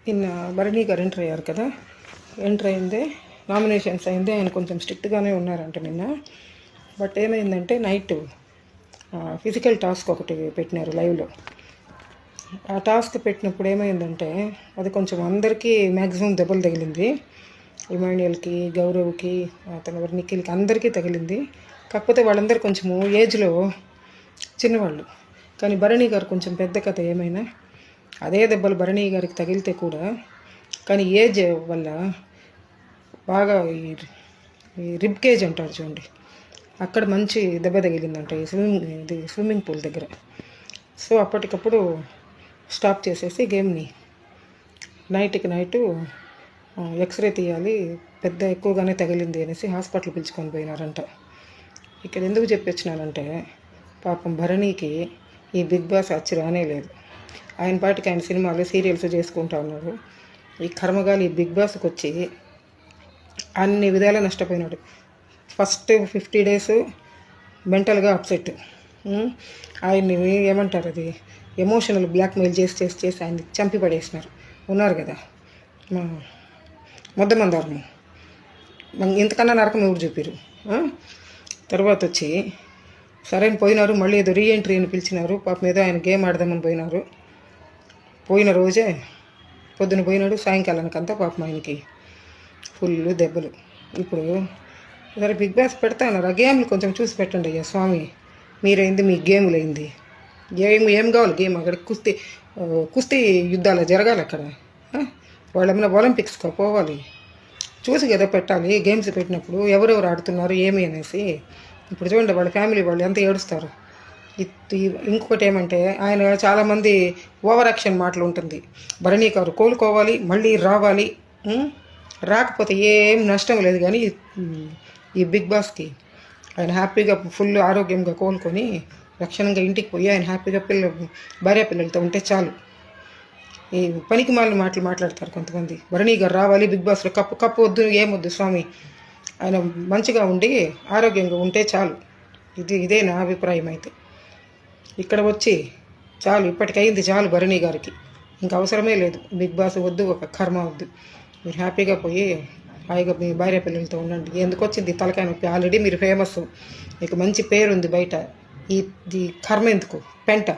నిన్న భరణి గారు ఎంటర్ అయ్యారు కదా. ఎంటర్ అయిందే నామినేషన్స్ అయిందే. ఆయన కొంచెం స్ట్రిక్ట్గానే ఉన్నారంట నిన్న. బట్ ఏమైందంటే నైట్ ఫిజికల్ టాస్క్ ఒకటి పెట్టినారు లైవ్లో. ఆ టాస్క్ పెట్టినప్పుడు ఏమైందంటే అది కొంచెం అందరికీ మ్యాక్సిమం దెబ్బలు తగిలింది. ఇమాన్యుయల్కి, గౌరవ్కి, అతను నిఖిల్కి అందరికీ తగిలింది. కాకపోతే వాళ్ళందరూ కొంచెము ఏజ్లో చిన్నవాళ్ళు. కానీ భరణి గారు కొంచెం పెద్ద కథ. ఏమైనా అదే దెబ్బలు భరణి గారికి తగిలితే కూడా కానీ ఏజ్ వల్ల బాగా ఈ రిబ్ కేజ్ అంటారు చూడండి, అక్కడ మంచి దెబ్బ తగిలిందంట ఈ స్విమ్మింగ్ పూల్ దగ్గర. సో అప్పటికప్పుడు స్టాప్ చేసేసి గేమ్ని నైట్కి నైటు ఎక్స్రే తీయాలి, పెద్ద ఎక్కువగానే తగిలింది అనేసి హాస్పిటల్ పిలుచుకొని పోయినారంట. ఇక్కడ ఎందుకు చెప్పొచ్చినానంటే పాపం భరణికి ఈ బిగ్ బాస్ వచ్చి రానే లేదు. ఆయన పాటికి ఆయన సినిమాలు సీరియల్స్ చేసుకుంటా ఉన్నారు. ఈ కర్మగాలి ఈ బిగ్ బాస్కి వచ్చి అన్ని విధాలా నష్టపోయినాడు. ఫస్ట్ 50 days మెంటల్గా అప్సెట్. ఆయన్ని ఏమంటారు, అది ఎమోషనల్ బ్లాక్మెయిల్ చేసి ఆయన్ని చంపి పడేసినారు. ఉన్నారు కదా ముద్దమందారము, ఇంతకన్నా నరకం ఎవరు చూపిరు. తర్వాత వచ్చి సరైన పోయినారు. మళ్ళీ ఏదో రీఎంట్రీ అని పిలిచినారు. పాపం ఏదో ఆయన గేమ్ ఆడదామని పోయినారు. పోయిన రోజే పొద్దున పోయినాడు, సాయంకాలానికంతా పాపం ఆయనకి ఫుల్ దెబ్బలు. ఇప్పుడు సరే బిగ్ బాస్ పెడతా ఉన్నారు, ఆ గేమ్లు కొంచెం చూసి పెట్టండి అయ్యా స్వామి. మీరైంది మీ గేములు అయింది, ఏం కావాలి గేమ్? అక్కడ కుస్తీ యుద్ధాలు జరగాలి అక్కడ. వాళ్ళేమైనా ఒలింపిక్స్గా పోవాలి, చూసి కదా పెట్టాలి. గేమ్స్ పెట్టినప్పుడు ఎవరెవరు ఆడుతున్నారు ఏమి అనేసి. ఇప్పుడు చూడండి వాళ్ళ ఫ్యామిలీ వాళ్ళు ఎంత ఏడుస్తారు. ఇంకొకటి ఏమంటే ఆయన చాలామంది ఓవర్ యాక్షన్ మాటలు ఉంటుంది. భరణి గారు కోలుకోవాలి, మళ్ళీ రావాలి. రాకపోతే ఏం నష్టం లేదు. కానీ ఈ బిగ్ బాస్కి ఆయన హ్యాపీగా ఫుల్ ఆరోగ్యంగా కోలుకొని రక్షణంగా ఇంటికి పోయి ఆయన హ్యాపీగా భార్య పిల్లలతో ఉంటే చాలు. ఈ పనికి మాలిన మాటలు మాట్లాడతారు కొంతమంది. భరణి గారు రావాలి బిగ్ బాస్లో, కప్పు వద్దు, ఏమొద్దు స్వామి, ఆయన మంచిగా ఉండి ఆరోగ్యంగా ఉంటే చాలు. ఇదే నా అభిప్రాయం. అయితే ఇక్కడ వచ్చి చాలు, ఇప్పటికైంది చాలు భరణి గారికి, ఇంకా అవసరమే లేదు బిగ్ బాస్ వద్దు, ఒక కర్మ వద్దు. మీరు హ్యాపీగా పోయి హాయిగా మీ భార్య పిల్లలతో ఉండండి. ఎందుకు వచ్చింది తలకాయ నొప్పి? ఆల్రెడీ మీరు ఫేమస్, మీకు మంచి పేరు ఉంది బయట. ఈ కర్మ ఎందుకు? పెంట.